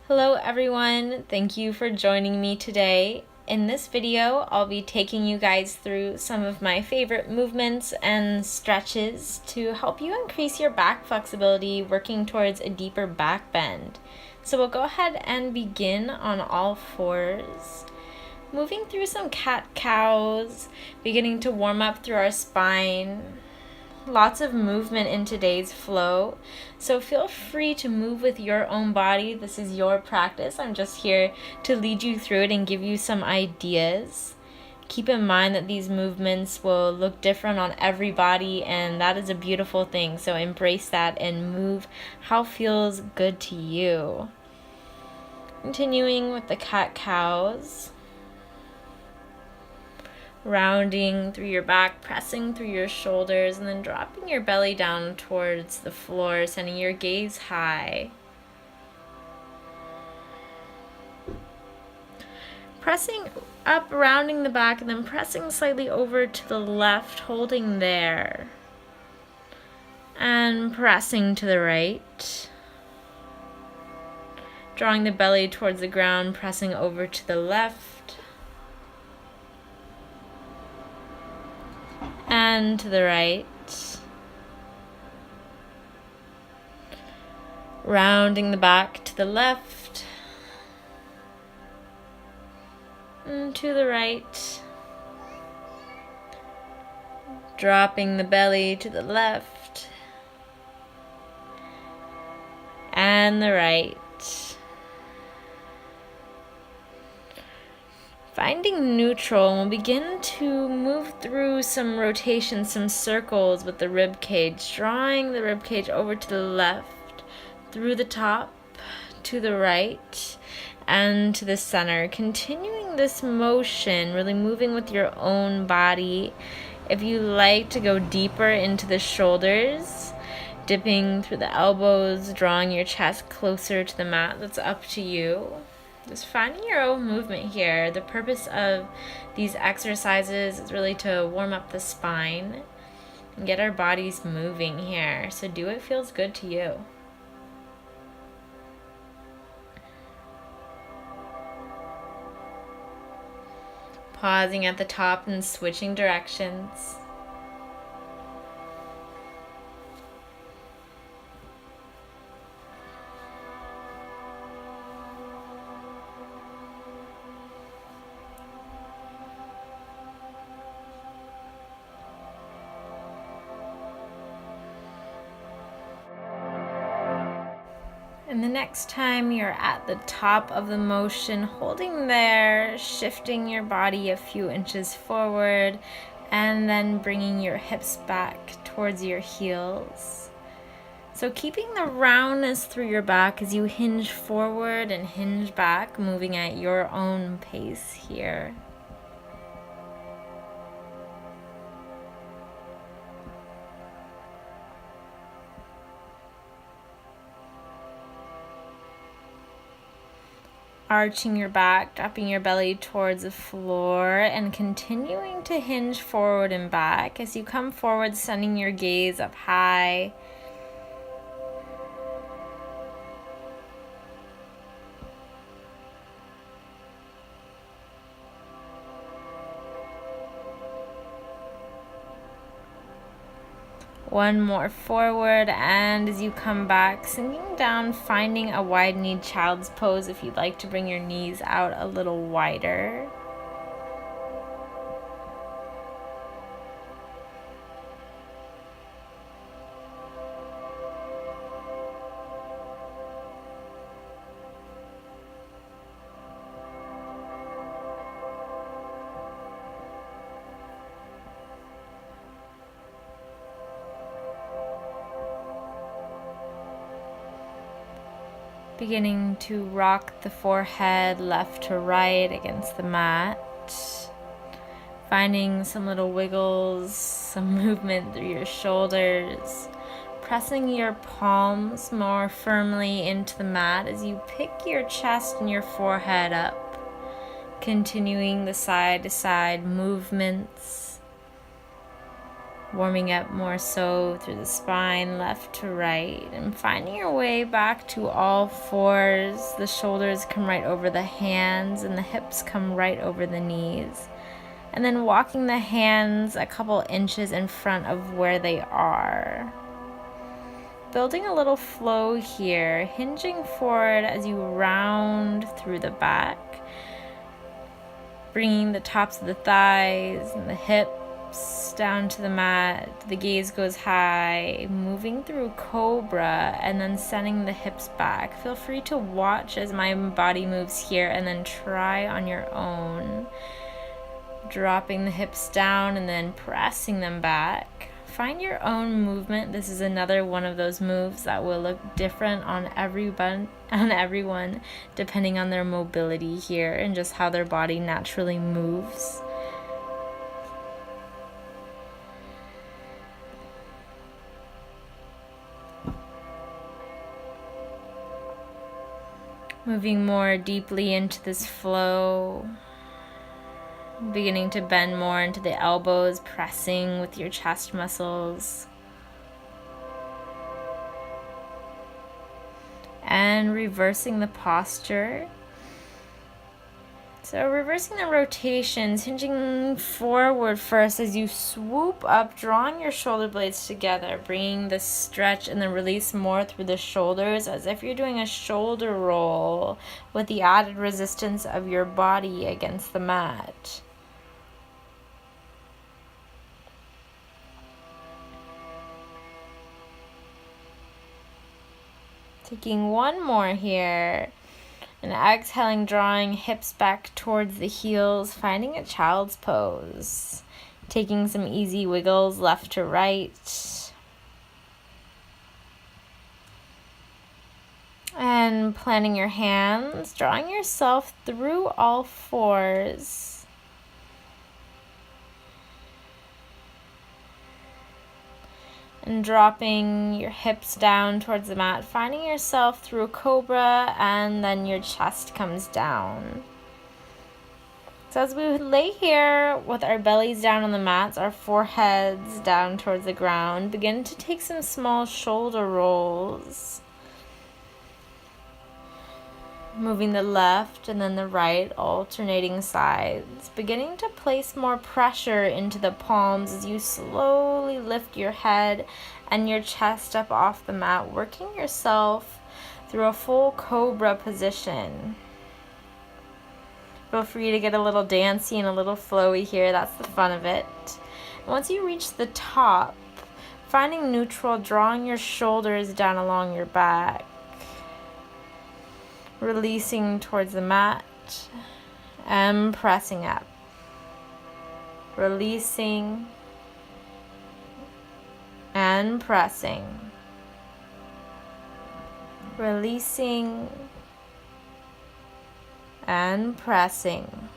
Hello everyone, thank you for joining me today. In this video, I'll be taking you guys through some of my favorite movements and stretches to help you increase your back flexibility working towards a deeper back bend. So we'll go ahead and begin on all fours. Moving through some cat-cows, beginning to warm up through our spine. Lots of movement in today's flow, so feel free to move with your own body. This is your practice. I'm just here to lead you through it and give you some ideas. Keep in mind that these movements will look different on every body, and that is a beautiful thing. So embrace that and move how feels good to you. Continuing with the cat-cows. Rounding through your back, pressing through your shoulders, and then dropping your belly down towards the floor, sending your gaze high. Pressing up, rounding the back, and then pressing slightly over to the left, holding there. And pressing to the right. Drawing the belly towards the ground, pressing over to the left. And to the right. Rounding the back to the left. And to the right. Dropping the belly to the left. And the right. Finding neutral, and we'll begin to move through some rotations, some circles with the rib cage, drawing the rib cage over to the left, through the top, to the right, and to the center. Continuing this motion, really moving with your own body. If you like to go deeper into the shoulders, dipping through the elbows, drawing your chest closer to the mat, that's up to you. Just finding your own movement here. The purpose of these exercises is really to warm up the spine and get our bodies moving here. So do what feels good to you. Pausing at the top and switching directions. And the next time you're at the top of the motion, holding there, shifting your body a few inches forward, and then bringing your hips back towards your heels. So keeping the roundness through your back as you hinge forward and hinge back, moving at your own pace here. Arching your back, dropping your belly towards the floor, and continuing to hinge forward and back. As you come forward, sending your gaze up high. One more forward, and as you come back, sinking down, finding a wide-kneed child's pose if you'd like to bring your knees out a little wider. Beginning to rock the forehead left to right against the mat. Finding some little wiggles, some movement through your shoulders. Pressing your palms more firmly into the mat as you pick your chest and your forehead up. Continuing the side to side movements. warming up more so through the spine, left to right, and finding your way back to all fours. The shoulders come right over the hands and the hips come right over the knees. And then walking the hands a couple inches in front of where they are. Building a little flow here, hinging forward as you round through the back. Bringing the tops of the thighs and the hips down to the mat. The gaze goes high, moving through cobra and then sending the hips back. Feel free to watch as my body moves here and then try on your own. Dropping the hips down and then pressing them back. Find your own movement. This is another one of those moves that will look different on everyone depending on their mobility here and just how their body naturally moves. Moving more deeply into this flow. Beginning to bend more into the elbows, pressing with your chest muscles. And reversing the posture. So reversing the rotations, hinging forward first as you swoop up, drawing your shoulder blades together, bringing the stretch and the release more through the shoulders as if you're doing a shoulder roll with the added resistance of your body against the mat. Taking one more here, and exhaling, drawing hips back towards the heels, finding a child's pose. Taking some easy wiggles left to right. And planting your hands, drawing yourself through all fours. And dropping your hips down towards the mat, finding yourself through a cobra, and then your chest comes down. So as we lay here with our bellies down on the mats, our foreheads down towards the ground, begin to take some small shoulder rolls. Moving the left and then the right, alternating sides. Beginning to place more pressure into the palms as you slowly lift your head and your chest up off the mat, working yourself through a full cobra position. Feel free to get a little dancey and a little flowy here. That's the fun of it. Once you reach the top, finding neutral, drawing your shoulders down along your back. Releasing towards the mat and pressing up. Releasing and pressing. Releasing and pressing.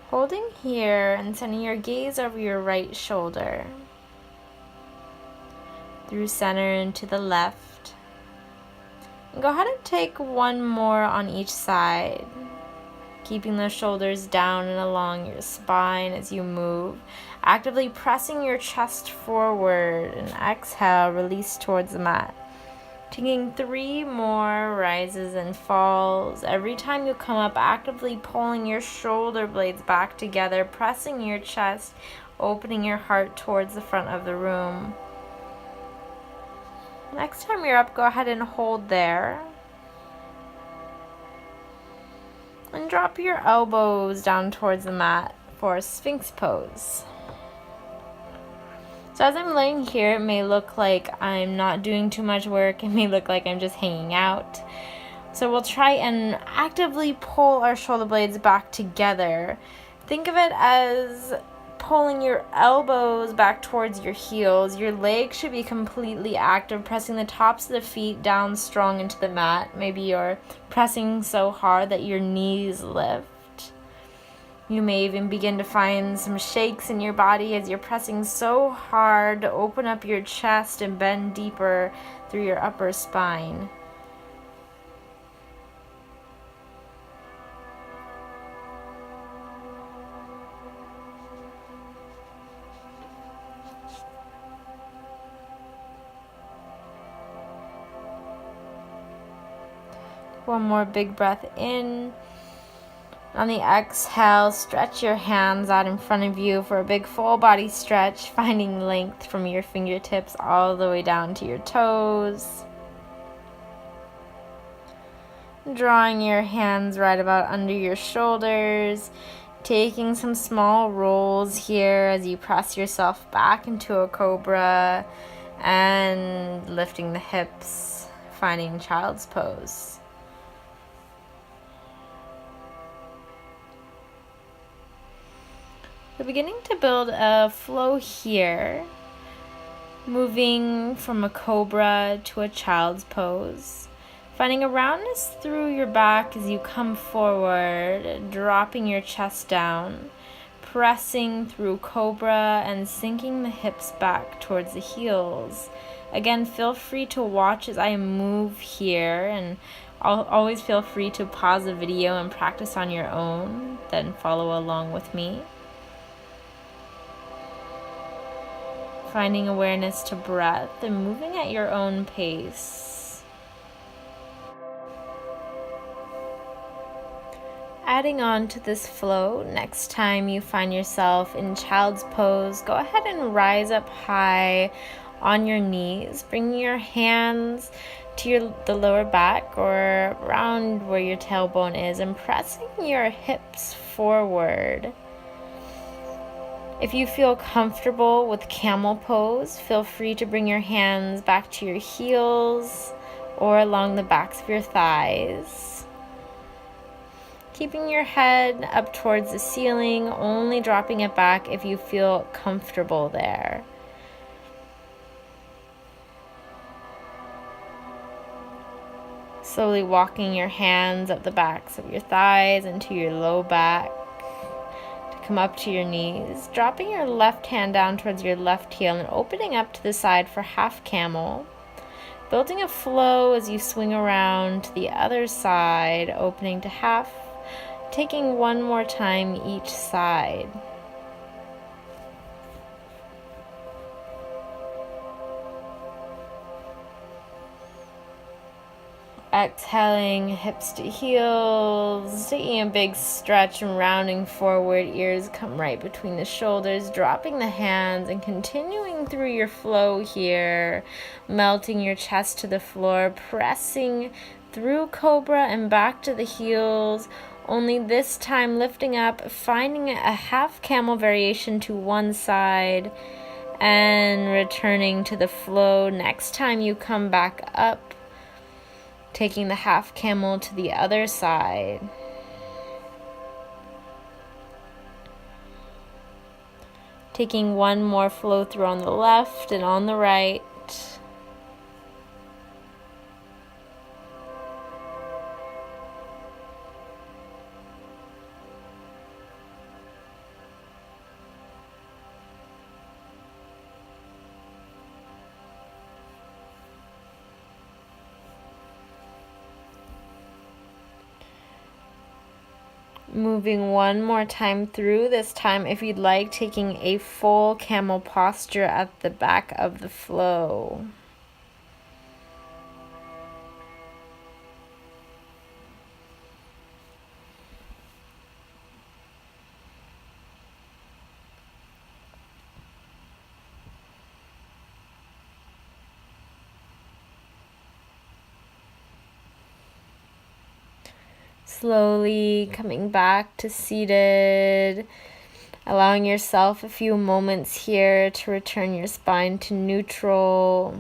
Holding here and sending your gaze over your right shoulder. Through center and to the left. Go ahead and take one more on each side, keeping the shoulders down and along your spine as you move, actively pressing your chest forward, and exhale, release towards the mat. Taking 3 more rises and falls. Every time you come up, actively pulling your shoulder blades back together, pressing your chest, opening your heart towards the front of the room. Next time you're up, go ahead and hold there. And drop your elbows down towards the mat for Sphinx pose. So as I'm laying here, it may look like I'm not doing too much work. It may look like I'm just hanging out. So we'll try and actively pull our shoulder blades back together. Think of it as pulling your elbows back towards your heels. Your legs should be completely active, pressing the tops of the feet down strong into the mat. Maybe you're pressing so hard that your knees lift. You may even begin to find some shakes in your body as you're pressing so hard to open up your chest and bend deeper through your upper spine. One more big breath in. On the exhale, stretch your hands out in front of you for a big full body stretch, finding length from your fingertips all the way down to your toes. Drawing your hands right about under your shoulders, taking some small rolls here as you press yourself back into a cobra and lifting the hips, finding child's pose. We're beginning to build a flow here, moving from a cobra to a child's pose, finding a roundness through your back as you come forward, dropping your chest down, pressing through cobra and sinking the hips back towards the heels. Again, feel free to watch as I move here, and always feel free to pause the video and practice on your own, then follow along with me. Finding awareness to breath and moving at your own pace. Adding on to this flow, next time you find yourself in child's pose, go ahead and rise up high on your knees. Bring your hands to the lower back or around where your tailbone is and pressing your hips forward. If you feel comfortable with camel pose, feel free to bring your hands back to your heels or along the backs of your thighs. Keeping your head up towards the ceiling, only dropping it back if you feel comfortable there. Slowly walking your hands up the backs of your thighs into your low back. Come up to your knees, dropping your left hand down towards your left heel and opening up to the side for half camel. Building a flow as you swing around to the other side, opening to half, taking one more time each side. Exhaling, hips to heels, taking a big stretch and rounding forward, ears come right between the shoulders, dropping the hands and continuing through your flow here, melting your chest to the floor, pressing through cobra and back to the heels, only this time lifting up, finding a half camel variation to one side and returning to the flow. Next time you come back up, taking the half camel to the other side. Taking one more flow through on the left and on the right. Moving one more time through, this time if you'd like, taking a full camel posture at the back of the flow. Slowly coming back to seated, allowing yourself a few moments here to return your spine to neutral.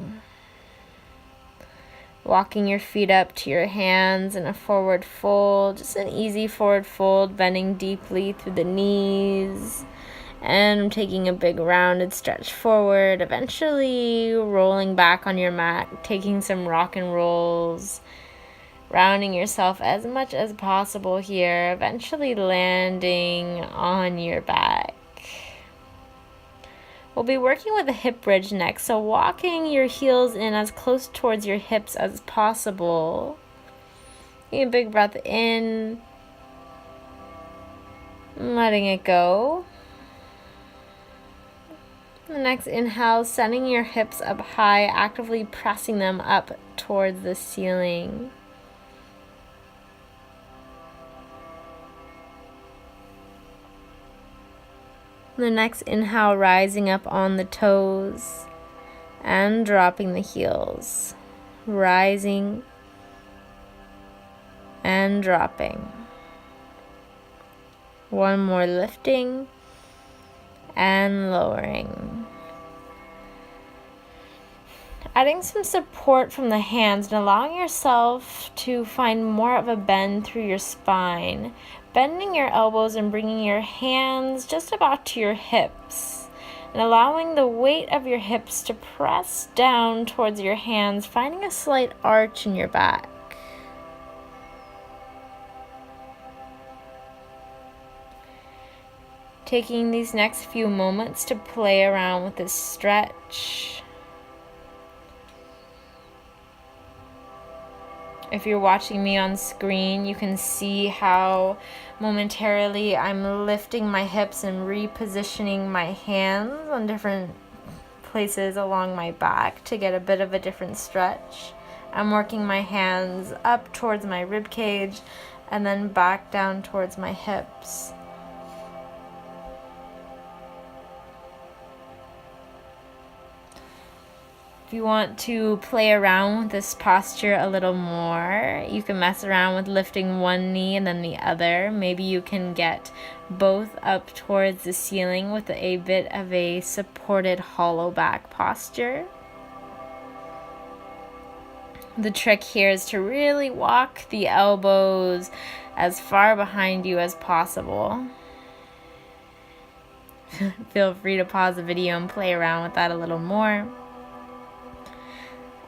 Walking your feet up to your hands in a forward fold, just an easy forward fold, bending deeply through the knees. And taking a big rounded stretch forward, eventually rolling back on your mat, taking some rock and rolls. Rounding yourself as much as possible here, eventually landing on your back. We'll be working with a hip bridge next, so walking your heels in as close towards your hips as possible. Taking a big breath in, letting it go. The next inhale, sending your hips up high, actively pressing them up towards the ceiling. The next inhale, rising up on the toes and dropping the heels. Rising and dropping. One more, lifting and lowering. Adding some support from the hands and allowing yourself to find more of a bend through your spine. Bending your elbows and bringing your hands just about to your hips. And allowing the weight of your hips to press down towards your hands, finding a slight arch in your back. Taking these next few moments to play around with this stretch. If you're watching me on screen, you can see how momentarily I'm lifting my hips and repositioning my hands on different places along my back to get a bit of a different stretch. I'm working my hands up towards my rib cage and then back down towards my hips. If you want to play around with this posture a little more, you can mess around with lifting one knee and then the other. Maybe you can get both up towards the ceiling with a bit of a supported hollow back posture. The trick here is to really walk the elbows as far behind you as possible. Feel free to pause the video and play around with that a little more.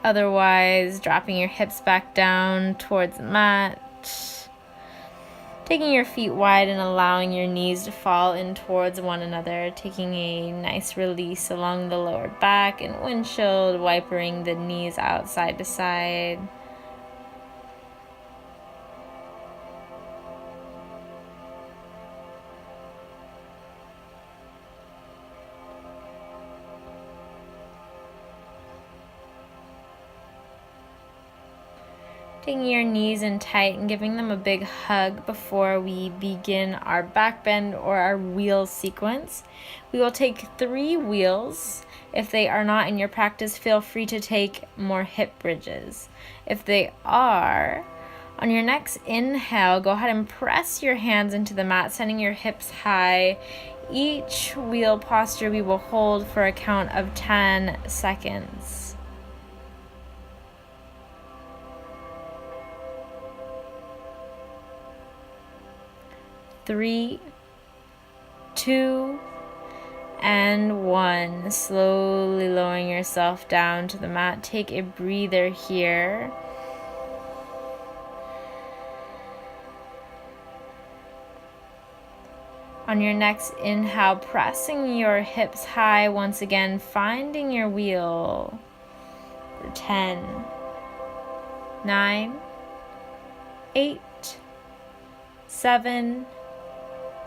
Otherwise, dropping your hips back down towards the mat. Taking your feet wide and allowing your knees to fall in towards one another. Taking a nice release along the lower back and windshield, wipering the knees out side to side. Taking your knees in tight and giving them a big hug before we begin our back bend or our wheel sequence. We will take 3 wheels. If they are not in your practice, feel free to take more hip bridges. If they are, on your next inhale, go ahead and press your hands into the mat, sending your hips high. Each wheel posture we will hold for a count of 10 seconds. 3, 2, and 1. Slowly lowering yourself down to the mat. Take a breather here. On your next inhale, pressing your hips high once again, finding your wheel for 10, 9, 8, 7,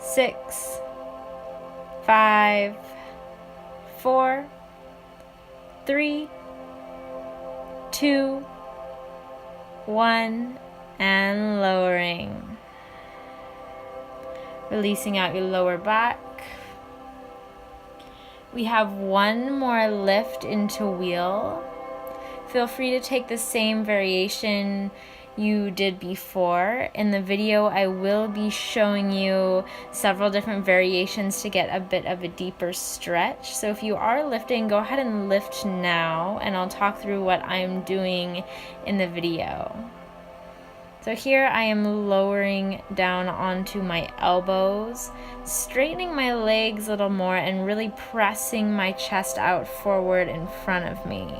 6, 5, 4, 3, 2, 1, and lowering. Releasing out your lower back. We have one more lift into wheel. Feel free to take the same variation you did before. In the video, I will be showing you several different variations to get a bit of a deeper stretch. So if you are lifting, go ahead and lift now, and I'll talk through what I'm doing in the video. So here I am lowering down onto my elbows, straightening my legs a little more, and really pressing my chest out forward in front of me.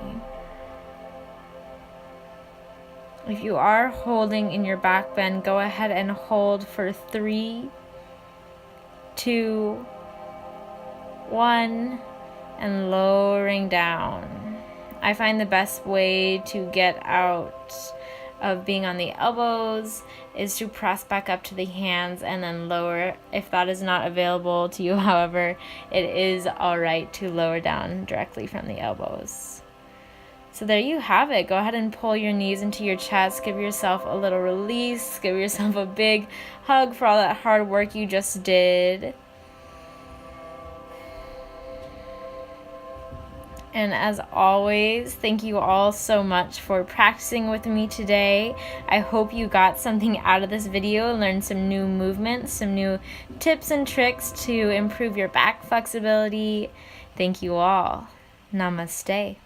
If you are holding in your back bend, go ahead and hold for 3, 2, 1, and lowering down. I find the best way to get out of being on the elbows is to press back up to the hands and then lower. If that is not available to you, however, it is alright to lower down directly from the elbows. So there you have it. Go ahead and pull your knees into your chest. Give yourself a little release. Give yourself a big hug for all that hard work you just did. And as always, thank you all so much for practicing with me today. I hope you got something out of this video and learned some new movements, some new tips and tricks to improve your back flexibility. Thank you all. Namaste.